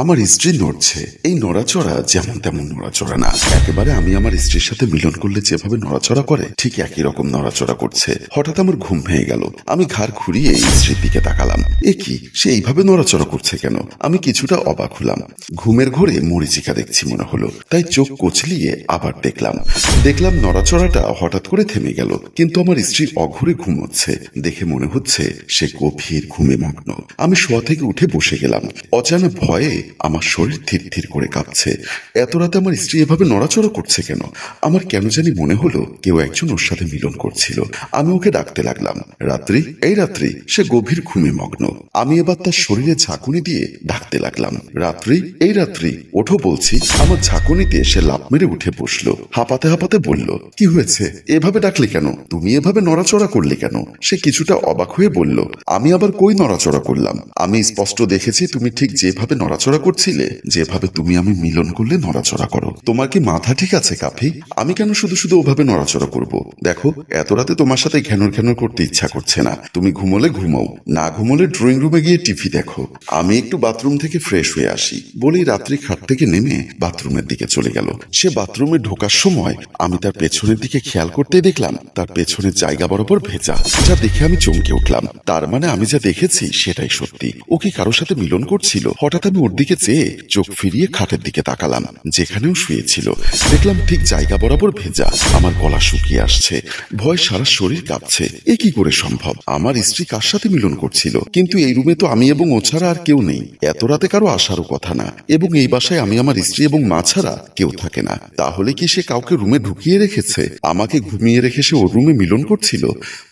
আমার স্ত্রী নড়ছে। এই নড়াচড়া যেমন তেমন নড়াচড়া না, একেবারে আমি আমার স্ত্রীর সাথে মিলন করলে যেভাবে নড়াচড়া করে ঠিক একই রকম নড়াচড়া করছে। হঠাৎ আমার ঘুম ভেঙে গেল। আমি ঘাড় ঘুরিয়ে স্ত্রীর দিকে তাকালাম। এ কি, সে এইভাবে নড়াচড়া করছে কেন? আমি কিছুটা অবাক হলাম। ঘুমের ঘোরে মরীচিকা দেখছি মনে হলো, তাই চোখ কচলিয়ে আবার দেখলাম নড়াচড়াটা হঠাৎ করে থেমে গেল, কিন্তু আমার স্ত্রী অঘরে ঘুমোচ্ছে। দেখে মনে হচ্ছে সে গভীর ঘুমে মগ্ন। আমি শোয়া থেকে উঠে বসে গেলাম। অজানা ভয়ে আমার শরীর থির থির করে কাঁপছে। এত রাতে আমার স্ত্রী এভাবে নড়াচড়া করছে কেন? আমার কেন জানি মনে হলো কেউ একজন ওর সাথে মিলন করছিল। আমি ওকে ডাকতে লাগলাম, রাত্রি, এই রাত্রি। সে গভীর ঘুমে মগ্ন। আমি এবার তার শরীরে ঝাঁকুনি দিয়ে ডাকতে লাগলাম, রাত্রি, এই রাত্রি, ওঠো বলছি। আমার ঝাঁকুনিতে সে লাফ মেরে উঠে বসলো। হাঁপাতে হাঁপাতে বলল, কি হয়েছে? এভাবে ডাকলে কেন? তুমি এভাবে নড়াচড়া করলে কেন? সে কিছুটা অবাক হয়ে বলল, আমি আবার কই নড়াচড়া করলাম? আমি স্পষ্ট দেখেছি তুমি ঠিক যেভাবে নড়াচড়া করছিলে, যেভাবে তুমি আমি মিলন করলে নড়াচড়া করো। তোমার কি মাথা ঠিক আছে কাফি? আমি কেন শুধু শুধু ওভাবে নড়াচড়া করব? দেখো, এত রাতে তোমার সাথে ঘ্যানর ঘ্যানর করতে ইচ্ছা করছে না। তুমি ঘুমোলে ঘুমাও, না ঘুমোলে ড্রয়িং রুমে গিয়ে টিভি দেখো। আমি একটু বাথরুম থেকে ফ্রেশ হয়ে আসি বলেই রাত্রি খাট থেকে নেমে বাথরুমের দিকে চলে গেল। সে বাথরুমে ঢোকার সময় আমি তার পেছনের দিকে খেয়াল করতে দেখলাম তার পেছনের জায়গা বরাবর ভেজা। যা দেখে আমি চমকে উঠলাম। তার মানে আমি যা দেখেছি সেটাই সত্যি। ও কি কারোর সাথে মিলন করছিল? হঠাৎ আমি ওর দিকে চেয়ে চোখ ফিরিয়ে খাটের দিকে তাকালাম, যেখানেও শুয়েছিল। দেখলাম ঠিক জায়গা বরাবর ভেজা। আমার গলা শুকিয়ে আসছে, ভয় সারা শরীর কাঁপছে। এ কি করে সম্ভব? আমার স্ত্রী কার সাথে মিলন করছিল? কিন্তু এই রুমে তো আমি এবং ও ছাড়া আর কেউ নেই। এত রাতে কারো আসারও কথা না, এবং এই বাসায় আমি আমার স্ত্রী এবং মা ছাড়া কেউ থাকে না। তাহলে কি সে কাউকে রুমে ঢুকিয়ে রেখেছে? আমাকে ঘুমিয়ে রেখে সে ওর রুমে মিলন করছিল?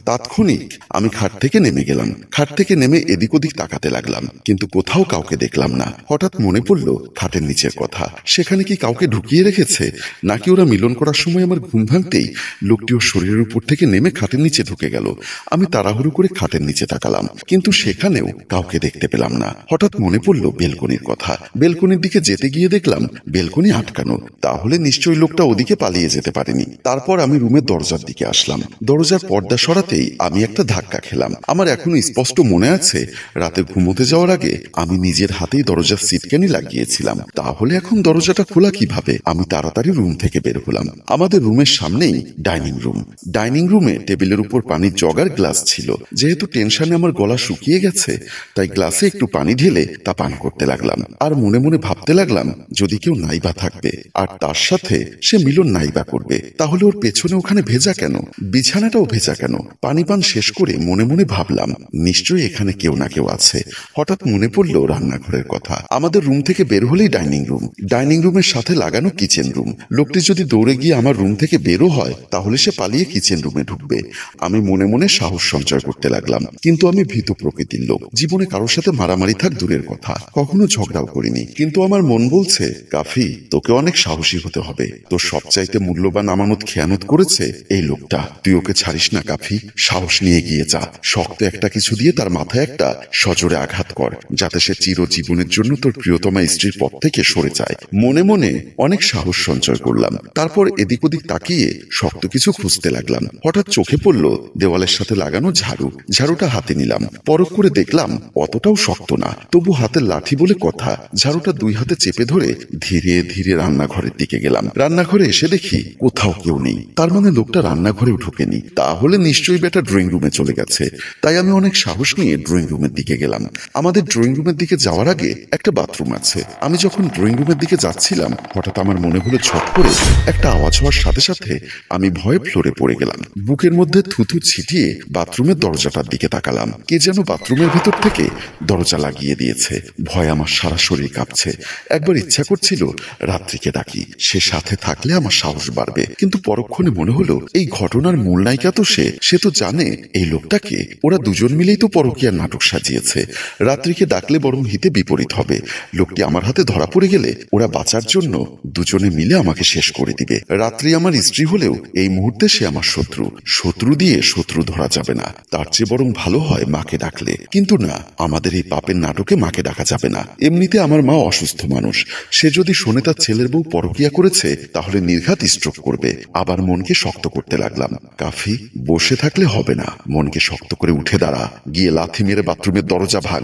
তাৎক্ষণিক আমি খাট থেকে নেমে গেলাম। খাট থেকে নেমে এদিক ওদিক তাকাতে লাগলাম, কিন্তু কোথাও কাউকে দেখলাম না। হঠাৎ মনে পড়ল খাটের নিচের কথা। সেখানে কি কাউকে ঢুকিয়ে রেখেছে? নাকি ওরা মিলন করার সময় আমার ঘুম ভাঙতেই লোকটি ওর শরীরের উপর থেকে নেমে খাটের নিচে ঢুকে গেল? আমি তাড়াহুড়ো করে খাটের নিচে তাকালাম, কিন্তু সেখানেও কাউকে দেখতে পেলাম না। হঠাৎ মনে পড়ল বেলকনির কথা। বেলকনির দিকে যেতে গিয়ে দেখলাম বেলকনি আটকানো। তাহলে নিশ্চয়ই লোকটা ওদিকে পালিয়ে যেতে পারেনি। তারপর আমি রুমের দরজার দিকে আসলাম। দরজার পর্দা সরাতেই আমি একটা ধাক্কা খেলাম। আমার এখনো স্পষ্ট মনে আছে, রাতে ঘুমোতে যাওয়ার আগে আমি নিজের হাতেই দরজার সিটকানি লাগিয়েছিলাম। তাহলে এখন দরজাটা খোলা কিভাবে? আমি তাড়াতাড়ি রুম থেকে বের হলাম। আমাদের রুমের সামনেই ডাইনিং রুম। ডাইনিং রুমে টেবিলের উপর পানির জগ আর গ্লাস ছিল। যেহেতু টেনশনে আমার গলা শুকিয়ে গেছে, তাই গ্লাসে একটু পানি ঢেলে তা পান করতে লাগলাম। আর মনে মনে ভাবতে লাগলাম, যদি কেউ নাইবা থাকবে আর তার সাথে সে মিলন নাইবা করবে, তাহলে ওর পেছনে ওখানে ভেজা কেন? বিছানাটাও ভেজা কেন? পানি পান শেষ করে মনে মনে ভাবলাম, নিশ্চয়ই এখানে কেউ না কেউ আছে। হঠাৎ মনে পড়লো রান্নাঘরের কথা। আমাদের রুম থেকে বের হলেই ডাইনিং রুম। ডাইনিং রুমের সাথে লাগানো কিচেন রুম। লোকটি যদি দৌড়ে গিয়ে আমার রুম থেকে বেরো হয়, তাহলে সে পালিয়ে কিচেন রুমে ঢুকবে। আমি মনে মনে সাহস সঞ্চয় করতে লাগলাম। কিন্তু আমি ভীতু প্রকৃতির লোক। জীবনে কারোর সাথে মারামারি থাক দূরের কথা, কখনো ঝগড়াও করিনি। কিন্তু আমার মন বলছে, কাফি, তোকে অনেক সাহসী হতে হবে। তোর সবচাইতে মূল্যবান আমানত খেয়ানত করেছে এই লোকটা। তুই ওকে ছাড়িস না কাফি। সাহস নিয়ে গিয়ে যা। শক্ত একটা কিছু দিয়ে তার মাথায় একটা সজোরে আঘাত কর, যাতে সে চিরজীবনের জন্য তোর প্রিয়তমা স্ত্রীর পথ থেকে সরে যায়। মনে মনে অনেক সাহস সঞ্চয় করলাম। তারপর এদিক ওদিক তাকিয়ে শক্ত কিছু খুঁজতে লাগলাম। হঠাৎ চোখে পড়ল দেওয়ালের সাথে লাগানো ঝাড়ু। ঝাড়ুটা হাতে নিলাম। পরখ করে দেখলাম অতটাও শক্ত না, তবু হাতের লাঠি বলে কথা। ঝাড়ুটা দুই হাতে চেপে ধরে ধীরে ধীরে রান্নাঘরের দিকে গেলাম। রান্নাঘরে এসে দেখি কোথাও কেউ নেই। তার মানে লোকটা রান্নাঘরেও ঢোকেনি। তাহলে নিশ্চয়ই বেটা ড্রয়িং রুমে চলে গেছে। তাই আমি অনেক সাহস নিয়ে ড্রয়িং রুমের দিকে গেলাম। আমাদের ড্রয়িং রুমের দিকে যাওয়ার আগে একটা বাথরুম আছে। আমি যখন ড্রয়িং রুমের দিকে যাচ্ছিলাম, হঠাৎ আমার মনে হলো ছট করে একটা আওয়াজ হওয়ার সাথে সাথে আমি ভয়ে ফ্লোরে পড়ে গেলাম। বুকের মধ্যে থুথু ছিটিয়ে বাথরুমের দরজাটার দিকে তাকালাম। কে যেন বাথরুমের ভেতর থেকে দরজা লাগিয়ে দিয়েছে। ভয় আমার সারা শরীর কাঁপছে। একবার ইচ্ছা করছিল রাত্রিকে ডাকি, সে সাথে থাকলে আমার সাহস বাড়বে। কিন্তু পরক্ষণে মনে হলো এই ঘটনার মূল নায়িকা তো সে তো জানে এই লোকটাকে। ওরা দুজন মিলেই তো পরকীয়ার নাটক সাজিয়েছে। রাত্রিকে ডাকলে বরং হিতে বিপরীত হবে। লোকটি আমার হাতে ধরা পড়ে গেলে ওরা বাঁচার জন্য দুজনে মিলে আমাকে শেষ করে দিবে। রাত্রি আমার স্ত্রী হলেও এই মুহূর্তে সে আমার শত্রু। শত্রু দিয়ে শত্রু ধরা যাবে না। তার চেয়ে বরং ভালো হয় মাকে ডাকলে। কিন্তু না, আমাদের এই পাপের নাটকে মাকে ডাকা যাবে না। এমনিতে আমার মা অসুস্থ মানুষ। সে যদি শোনে তার ছেলের বউ পরকীয়া করেছে, তাহলে নির্ঘাত স্ট্রোক করবে। আবার মনকে শক্ত করতে লাগলাম। কাফি, বসে থাকলে হবে না। মনকে শক্ত করে উঠে দাঁড়া, গিয়ে লাথি মেরে বাথরুমের দরজা ভাঙ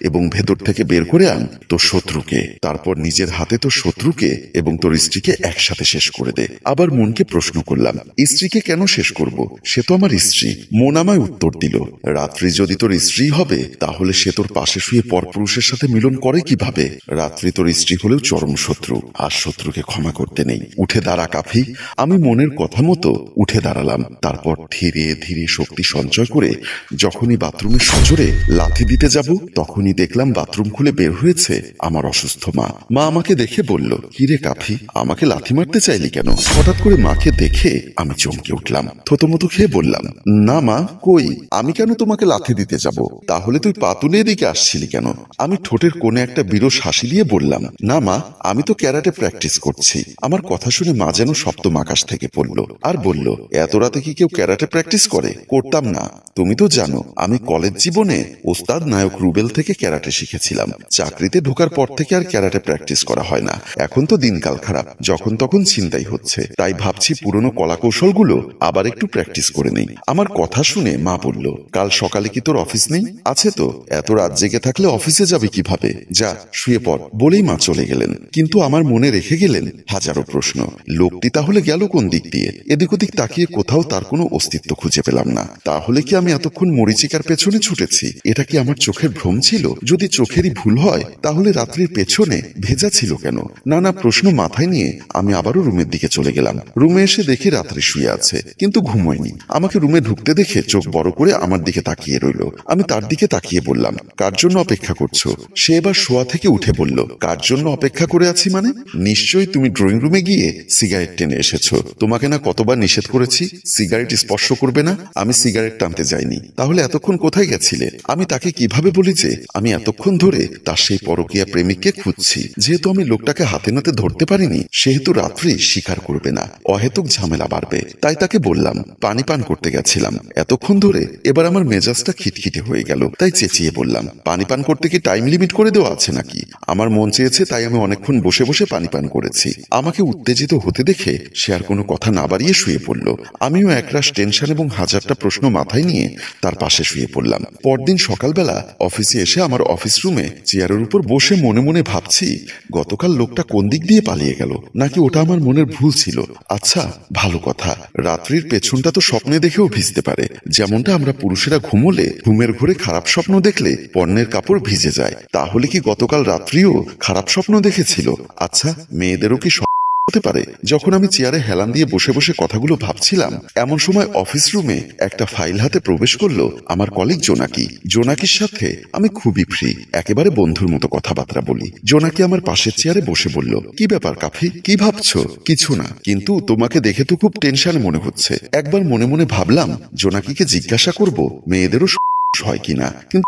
এবং ভেতর থেকে বের করে আন তোর শত্রুকে, তারপর নিজের হাতে তোর শত্রুকে এবং তোর স্ত্রীকে একসাথে শেষ করে দে। আবার মনকে প্রশ্ন করলাম, স্ত্রীকে কেন শেষ করব? সে তো আমার স্ত্রী। মন আমায় উত্তর দিল, রাত্রি যদি তোর স্ত্রী হবে তাহলে সে তোর পাশে শুয়ে পরপুরুষের সাথে মিলন করে কিভাবে? রাত্রি তোর স্ত্রী হলেও চরম শত্রু, আর শত্রুকে ক্ষমা করতে নেই। উঠে দাঁড়া কাফি। আমি মনের কথা মতো উঠে দাঁড়ালাম। তারপর ধীরে ধীরে শক্তি সঞ্চয় করে যখনই বাথরুমের সজোরে লাথি দিতে যাব, তখনই দেখলাম বাথরুম খুলে বের হয়েছে আমার অসুস্থ মা। মা আমাকে দেখে বলল, কিরে কাফি, আমাকে লাথি মারতে চাইলি কেন? হঠাৎ করে মাকে দেখে আমি চমকে উঠলাম। থতমত খেয়ে বললাম, না মা, কই, আমি কেন তোমাকে লাথি দিতে যাব? তাহলে তুই পা তুলে এদিকে আসছিলি কেন? আমি ঠোঁটের কোণে একটা বিরস হাসি দিয়ে বললাম, না মা, আমি তো ক্যারাটে প্র্যাকটিস করছি। আমার কথা শুনে মা যেন সপ্তম আকাশ থেকে পড়ল আর বলল, এত রাতে কি কেউ ক্যারাটে প্র্যাকটিস করে? করতাম না। তুমি তো জানো আমি কলেজ জীবনে ওস্তাদ নায়ক রুবেল থেকে ক্যারাটে শিখেছিলাম। চাকরিতে ঢোকার পর থেকে আর ক্যারাটে প্র্যাকটিস করা হয় না। এখন তো দিনকাল খারাপ, যখন তখন ছিনতাই হচ্ছে, তাই ভাবছি পুরনো কলা কৌশলগুলো আবার একটু প্র্যাকটিস করে নেই। আমার কথা শুনে মা বলল, কাল সকালে কি তোর অফিস নেই? আছে তো। এত রাত জেগে থাকলে অফিসে যাবে কিভাবে? যা শুয়ে পড়, বলেই মা চলে গেলেন। কিন্তু আমার মনে রেখে গেলেন হাজারো প্রশ্ন। লোকটি তাহলে গেল কোন দিক দিয়ে? এদিক ওদিক তাকিয়ে কোথাও তার কোনো অস্তিত্ব খুঁজে পেলাম না। তাহলে কি আমি এতক্ষণ মরিচিকার পেছনে ছুটেছি? এটা কি আমার চোখের ভ্রম ছিল? যদি চোখেরই ভুল হয় তাহলে রাত্রির পেছনে ভেজা ছিল কেন? নানা প্রশ্ন মাথায় নিয়ে আমি আবারও রুমের দিকে চলে গেলাম। রুমে এসে দেখি রাত্রি শুয়ে আছে, কিন্তু ঘুমোয়নি। আমাকে রুমে ঢুকতে দেখে চোখ বড় করে আমার দিকে তাকিয়ে রইল। আমি তার দিকে তাকিয়ে বললাম, কার জন্য অপেক্ষা করছো? সে এবার শোয়া থেকে উঠে বলল, কার জন্য অপেক্ষা করে আছি মানে? নিশ্চয়ই তুমি ড্রয়িং রুমে গিয়ে সিগারেট টেনে এসেছো। তোমাকে না কতবার নিষেধ করেছি সিগারেট স্পর্শ করবে না? আমি সিগারেট টানতে যাইনি। তাহলে এতক্ষণ কোথায় গেছিলে? আমি তাকে কিভাবে বলি যে আমি এতক্ষণ ধরে তার সেই পরকীয়া প্রেমিককে খুঁজছি? যেহেতু আমি লোকটাকে হাতে নাতে ধরতে পারিনি, সেহেতু রাত্রি স্বীকার করবে না, অহেতুক ঝামেলা বাড়বে। তাই তাকে বললাম পানি পান করতে গেছিলাম এতক্ষণ ধরে। এবার আমার মেজাজটা খিটখিটে হয়ে গেল, তাই চেঁচিয়ে বললাম, পানি পান করতে কি টাইম লিমিট করে দেওয়া আছে নাকি? আমার মন চেয়েছে তাই আমি অনেকক্ষণ বসে বসে পানি পান করেছি। আমাকে উত্তেজিত হতে দেখে সে আর কোনো কথা না বাড়িয়ে শুয়ে পড়ল। আমিও একরাশ টেনশন এবং হাজারটা প্রশ্ন মাথায় নিয়ে তার পাশে শুয়ে পড়লাম। পরদিন সকালবেলা অফিসে এসে আমার অফিস রুমে চেয়ারের উপর বসে মনে মনে ভাবছি, গতকাল লোকটা কোন দিক দিয়ে পালিয়ে গেল, নাকি ওটা আমার মনের ভুল ছিল? আচ্ছা ভালো কথা, রাত্রির পেছনটা তো স্বপ্নে দেখেও ভিজতে পারে। যেমনটা আমরা পুরুষেরা ঘুমোলে ঘুমের ঘোরে খারাপ স্বপ্ন দেখলে পর্নের কাপড় ভিজে যায়, তাহলে কি গতকাল রাত্রিও খারাপ স্বপ্ন দেখেছিল? আচ্ছা মেয়েদেরও কি হতে পারে? যখন আমি চেয়ারে হেলান দিয়ে বসে বসে কথাগুলো ভাবছিলাম, এমন সময় অফিস রুমে একটা ফাইল হাতে প্রবেশ করলো আমার কলিগ জোনাকি। জোনাকির সাথে আমি খুবই ফ্রি, একেবারে বন্ধুর মতো কথাবার্তা বলি। জোনাকি আমার পাশের চেয়ারে বসে বলল, কি ব্যাপার কাফি, কি ভাবছো? কিছু না, কিন্তু তোমাকে দেখে তো খুব টেনশনে মনে হচ্ছে। একবার মনে মনে ভাবলাম জোনাকিকে জিজ্ঞাসা করব মেয়েদেরও হয় কিনা, কিন্তু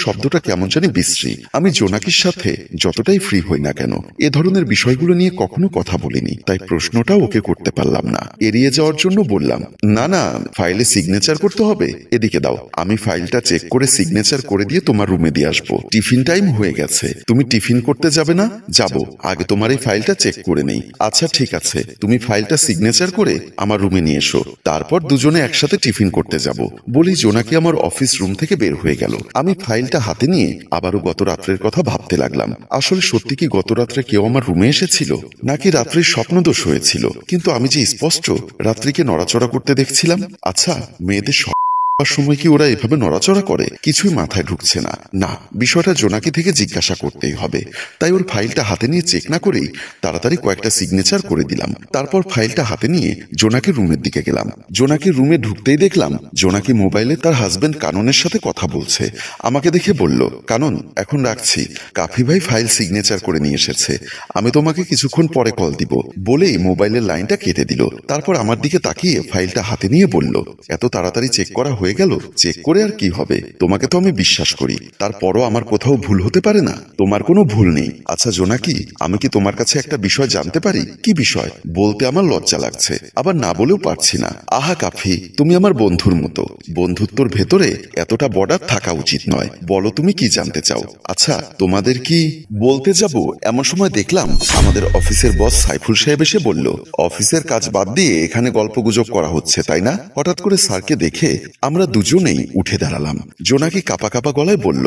শব্দটা কেমন জানি বিশ্রী। আমি জোনাকির সাথে যতটাই ফ্রি হই না কেন, এ ধরনের বিষয়গুলো নিয়ে কখনো কথা বলিনি, তাই প্রশ্নটাও ওকে করতে পারলাম না। এড়িয়ে যাওয়ার জন্য বললাম, না না, ফাইলে সিগনেচার করতে হবে, এদিকে দাও, আমি ফাইলটা চেক করে সিগনেচার করে দিয়ে তোমার রুমে দিয়ে আসবো। টিফিন টাইম হয়ে গেছে, তুমি টিফিন করতে যাবে না? যাবো, আগে তোমার এই ফাইলটা চেক করে নেই। আচ্ছা ঠিক আছে, তুমি ফাইলটা সিগনেচার করে আমার রুমে নিয়ে এসো, তারপর দুজনে একসাথে টিফিন করতে যাব। বলি জোনাকি আমার অফিস রুম থেকে বের হয়ে গেল। আমি ফাইলটা হাতে নিয়ে আবারও গত রাত্রের কথা ভাবতে লাগলাম। আসলে সত্যি কি গত রাত্রে কেউ আমার রুমে এসেছিল, নাকি রাত্রির স্বপ্নদোষ হয়েছিল? কিন্তু আমি যে স্পষ্ট রাত্রিকে নড়াচড়া করতে দেখছিলাম। আচ্ছা মেয়েদের সময় কি ওরা এভাবে নড়াচড়া করে? কিছুই মাথায় ঢুকছে না। না, বিষয়টা জোনাকি থেকে জিজ্ঞাসা করতেই হবে। তাই ওর ফাইলটা হাতে নিয়ে চেক না করেই তাড়াতাড়ি কয়েকটা সিগনেচার করে দিলাম। তারপর ফাইলটা হাতে নিয়ে জোনাকির রুমের দিকে গেলাম। জোনাকির রুমে ঢুকতেই দেখলাম জোনাকি মোবাইলে তার হাজবেন্ড কাননের সাথে কথা বলছে। আমাকে দেখে বলল, কানন এখন রাখছি, কাফি ভাই ফাইল সিগনেচার করে নিয়ে এসেছে, আমি তোমাকে কিছুক্ষণ পরে কল দিব, বলেই মোবাইলের লাইনটা কেটে দিল। তারপর আমার দিকে তাকিয়ে ফাইলটা হাতে নিয়ে বলল, এত তাড়াতাড়ি চেক করা হয়ে গেল? চেক করে আর কি হবে, তোমাকে তো আমি বিশ্বাস করি, তারপরও আমার কোথাও ভুল হতে পারে না? তোমার কোনো ভুল নেই। আচ্ছা জোনাকি, আমি কি তোমার কাছে একটা বিষয় জানতে পারি? কি বিষয়? বলতে আমার লজ্জা লাগছে, আবার না বলেও পারছি না। আহা কাফি, তুমি আমার বন্ধুর মতো, বন্ধুত্বর ভেতরে এতটা বর্ডার থাকা উচিত নয়। বলো তুমি কি জানতে চাও? আচ্ছা তোমাদের কি? বলতে যাব এমন সময় দেখলাম আমাদের অফিসের বস সাইফুল সাহেব এসে বলল, অফিসের কাজ বাদ দিয়ে এখানে গল্পগুজব করা হচ্ছে তাই না? হঠাৎ করে স্যারকে দেখে আমার আমরা দুজনেই উঠে দাঁড়ালাম। জোনাকি কাঁপা কাঁপা গলায় বলল,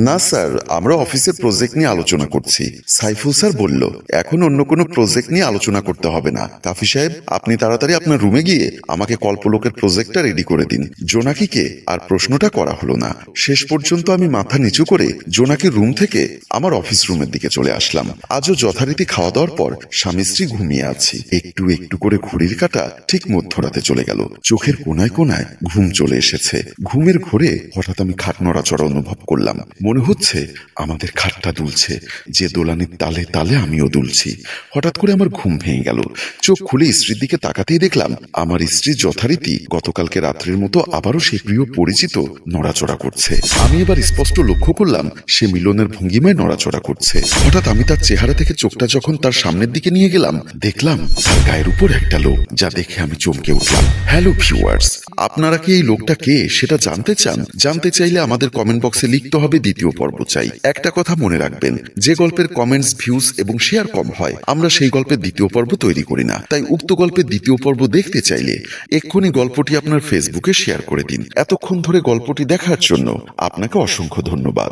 না স্যার, আমরা অফিসের প্রজেক্ট নিয়ে আলোচনা করছি। সাইফুল স্যার বলল, এখন অন্য কোনো প্রজেক্ট নিয়ে আলোচনা করতে হবে না। কাফি সাহেব, আপনি তাড়াতাড়ি আপনার রুমে গিয়ে আমাকে কল্পলোকের প্রজেক্টটা রেডি করে দিন। জোনাকিকে আর প্রশ্নটা করা হলো না। শেষ পর্যন্ত আমি মাথা নিচু করে জোনাকির রুম থেকে আমার অফিস রুমের দিকে চলে আসলাম। আজও যথারীতি খাওয়া দাওয়ার পর স্বামী স্ত্রী ঘুমিয়ে আছি। একটু একটু করে ঘড়ির কাঁটা ঠিক মধ্যরাতে চলে গেল। চোখের কোনায় কোনায় ঘুম চলে এসেছে। ঘুমের ঘোরে হঠাৎ আমি খাট নড়াচড়া অনুভব করলাম। মনে হচ্ছে আমাদের খাটটা দুলছে, যে দোলানির তালে তালে আমিও দুলছি। হঠাৎ করে আমার ঘুম ভেঙে গেল। চোখ খুলে স্ত্রীর দিকে তাকাতেই দেখলাম আমার স্ত্রী যথারীতি গতকালকে রাত্রের মতো আবারও সেই প্রিয় পরিচিত নড়াচড়া করছে। আমি এবার স্পষ্ট লক্ষ্য করলাম সে মিলনের ভঙ্গিমায় নড়াচড়া করছে। হঠাৎ আমি তার চেহারা থেকে চোখটা যখন তার সামনের দিকে নিয়ে গেলাম, দেখলাম তার গায়ের উপর একটা লোক, যা দেখে আমি চমকে উঠলাম। হ্যালো ভিউয়ার্স, আপনারা কি এই লোকটা কে সেটা জানতে চান? জানতে চাইলে আমাদের কমেন্ট বক্সে লিখতে হবে দ্বিতীয় পর্ব চাই। একটা কথা মনে রাখবেন, যে গল্পের কমেন্টস, ভিউজ এবং শেয়ার কম হয়, আমরা সেই গল্পের দ্বিতীয় পর্ব তৈরি করি না। তাই উক্ত গল্পের দ্বিতীয় পর্ব দেখতে চাইলে এক্ষুনি গল্পটি আপনার ফেসবুকে শেয়ার করে দিন। এতক্ষণ ধরে গল্পটি দেখার জন্য আপনাকে অসংখ্য ধন্যবাদ।